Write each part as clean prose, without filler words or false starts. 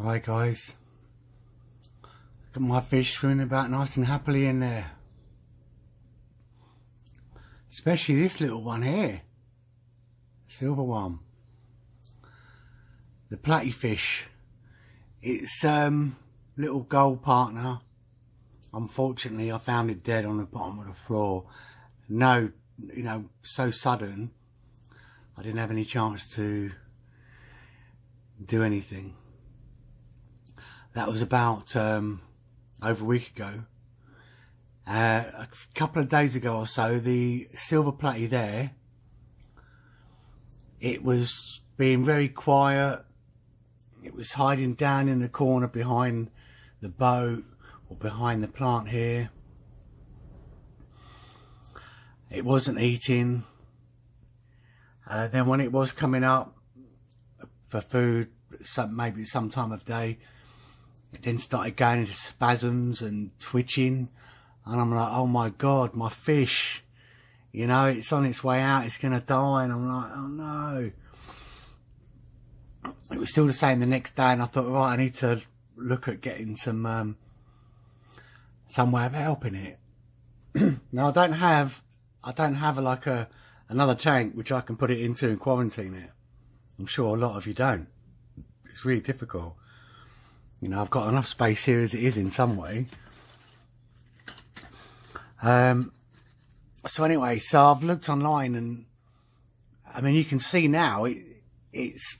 Alright guys, look at my fish swimming about nice and happily in there. Especially this little one here, silver one. The platy fish. It's little gold partner. Unfortunately I found it dead on the bottom of the floor. No, you know, so sudden I didn't have any chance to do anything. That was about over a week ago. A couple of days ago or so, the silver platy there, it was being very quiet. It was hiding down in the corner behind the boat or behind the plant here. It wasn't eating. Then when it was coming up for food, maybe some time of day, it then started going into spasms and twitching, and I'm like, oh my god, my fish, you know, it's on its way out, it's gonna die. And I'm like, oh no. It was still the same the next day, and I thought, right, I need to look at getting some way of helping it. Now I don't have like another tank which I can put it into and quarantine it. I'm sure a lot of you don't. It's really difficult. You know, I've got enough space here as it is in some way. So anyway, so I've looked online, and I mean, you can see now it's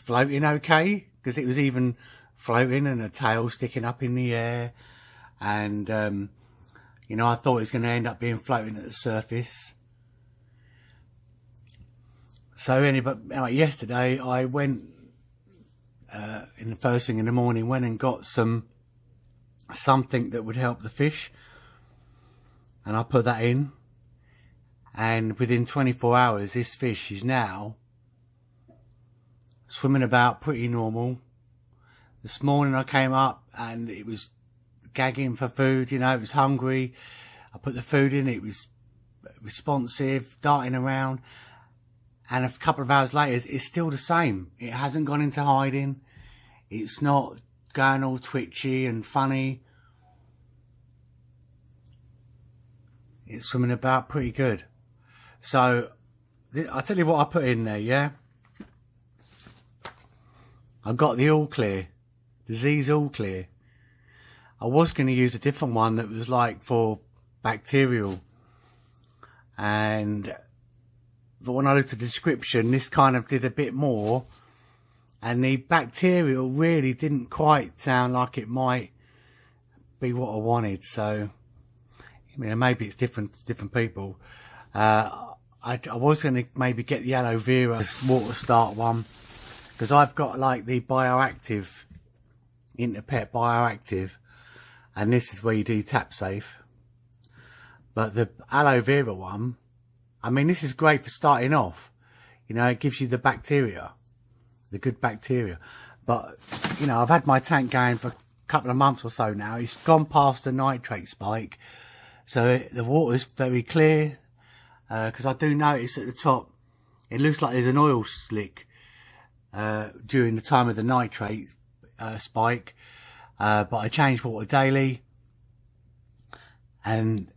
floating okay, because it was even floating and a tail sticking up in the air. And you know, I thought it was going to end up being floating at the surface. So anyway, yesterday I went in the first thing in the morning, went and got something that would help the fish, and I put that in, and within 24 hours this fish is now swimming about pretty normal. This morning I came up and it was gagging for food, you know, it was hungry. I put the food in, it was responsive, darting around. And a couple of hours later, it's still the same. It hasn't gone into hiding. It's not going all twitchy and funny. It's swimming about pretty good. So, I'll tell you what I put in there, yeah? I got the All Clear. Disease All Clear. I was going to use a different one that was like for bacterial. But when I looked at the description, this kind of did a bit more, and the bacterial really didn't quite sound like it might be what I wanted. So, I mean, maybe it's different to different people. I was going to maybe get the aloe vera water start one, because I've got like the bioactive, Interpet bioactive, and this is where you do tap safe. But the aloe vera one, I mean, this is great for starting off. You know, it gives you the bacteria, the good bacteria. But, you know, I've had my tank going for a couple of months or so now. It's gone past the nitrate spike. So the water's very clear. Because I do notice at the top, it looks like there's an oil slick during the time of the nitrate spike. But I change water daily. And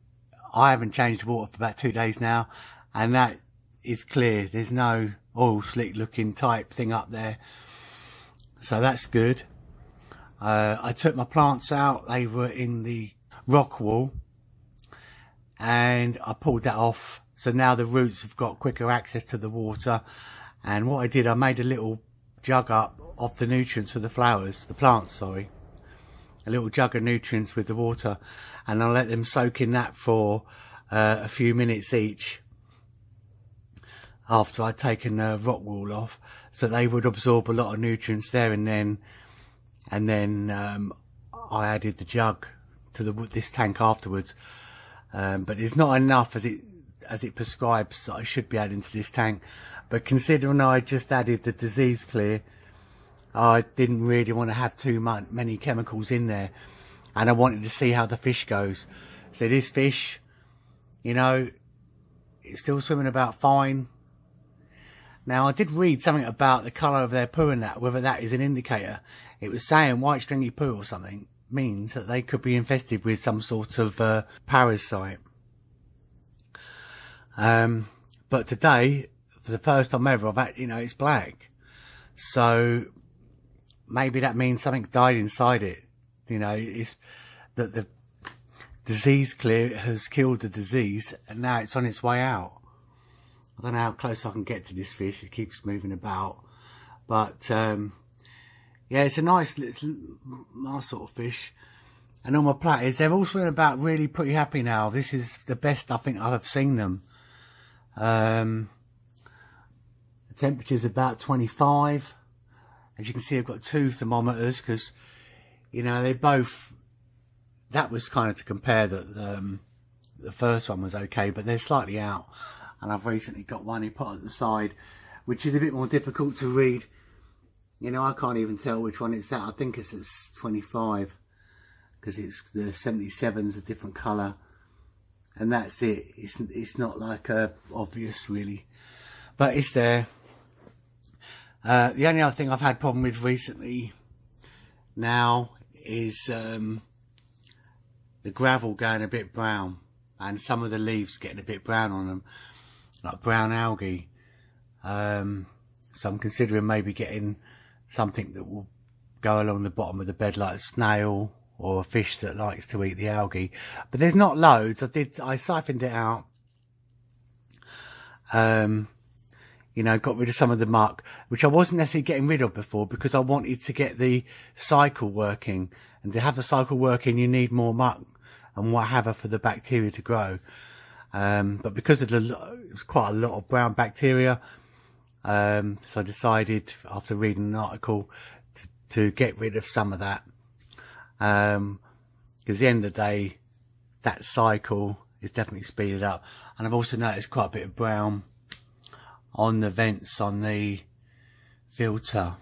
I haven't changed water for about 2 days now. And that is clear. There's no oil slick looking type thing up there. So that's good. I took my plants out. They were in the rockwool. And I pulled that off. So now the roots have got quicker access to the water. And what I did, I made a little jug up of the nutrients of the plants, sorry. A little jug of nutrients with the water. And I let them soak in that for a few minutes each, after I'd taken the rock wool off, so they would absorb a lot of nutrients there. And then I added the jug to this tank afterwards. But it's not enough as it prescribes that I should be adding to this tank. But considering I just added the disease clear, I didn't really want to have too many chemicals in there, and I wanted to see how the fish goes. So this fish, you know, it's still swimming about fine. Now, I did read something about the colour of their poo and that, whether that is an indicator. It was saying white stringy poo or something means that they could be infested with some sort of parasite. But today, for the first time ever, I've had, it's black. So maybe that means something died inside it. It's that the disease clear has killed the disease and now it's on its way out. I don't know how close I can get to this fish. It keeps moving about. But, yeah, it's a nice sort of fish. And all my platies, they've all been about really pretty happy now. This is the best I think I've seen them. The temperature's about 25. As you can see, I've got 2 thermometers because, they both, that was kind of to compare that the first one was okay, but they're slightly out. And I've recently got one he put at the side, which is a bit more difficult to read. I can't even tell which one it's at. I think it's at 25 because it's the 77's a different colour, and that's it. It's not like obvious really, but it's there. The only other thing I've had problem with recently now is the gravel going a bit brown, and some of the leaves getting a bit brown on them, like brown algae. So I'm considering maybe getting something that will go along the bottom of the bed, like a snail or a fish that likes to eat the algae. But there's not loads. I siphoned it out. Got rid of some of the muck, which I wasn't necessarily getting rid of before because I wanted to get the cycle working. And to have the cycle working, you need more muck and what have you for the bacteria to grow. But because of it was quite a lot of brown bacteria, so I decided after reading an article to get rid of some of that. Because at the end of the day, that cycle is definitely speeded up. And I've also noticed quite a bit of brown on the vents on the filter,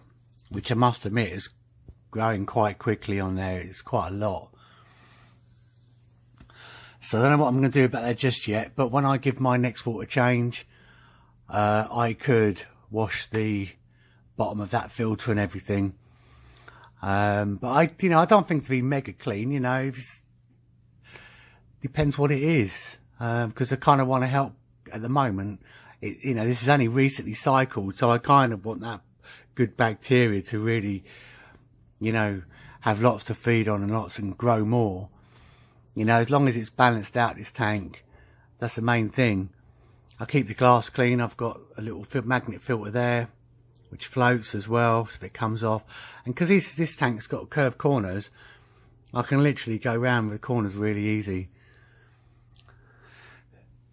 which I must admit is growing quite quickly on there. It's quite a lot. So I don't know what I'm going to do about that just yet, but when I give my next water change, I could wash the bottom of that filter and everything. But I don't think to be mega clean, depends what it is. Because I kind of want to help at the moment. This is only recently cycled, so I kind of want that good bacteria to really, have lots to feed on and lots and grow more. As long as it's balanced out, this tank, that's the main thing. I keep the glass clean. I've got a little magnet filter there, which floats as well, so if it comes off. And because this tank's got curved corners, I can literally go round with the corners really easy.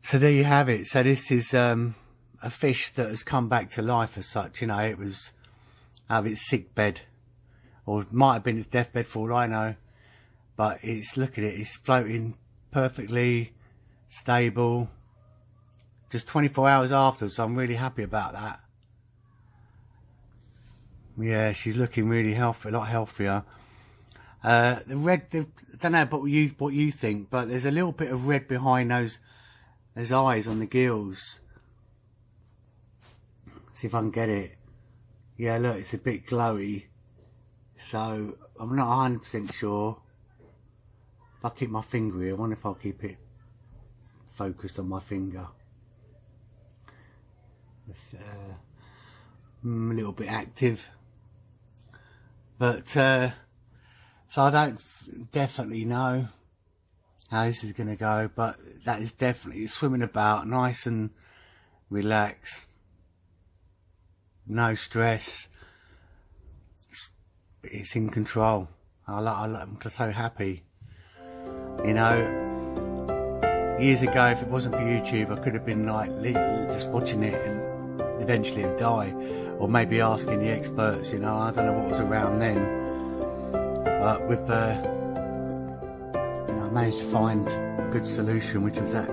So there you have it. So this is a fish that has come back to life as such. It was out of its sick bed, or it might have been its deathbed for all I know. But look at it, it's floating perfectly stable. Just 24 hours after, so I'm really happy about that. Yeah, she's looking really healthy, a lot healthier. The red, I don't know what you think, but there's a little bit of red behind those eyes on the gills. See if I can get it. Yeah, look, it's a bit glowy. So I'm not 100% sure. If I keep my finger here, I wonder if I'll keep it focused on my finger. It's a little bit active. But, so I don't definitely know how this is going to go, but that is definitely swimming about, nice and relaxed. No stress. It's in control. I'm so happy. Years ago, if it wasn't for YouTube, I could have been like just watching it and eventually it'd die, or maybe asking the experts. I don't know what was around then, but with I managed to find a good solution, which was that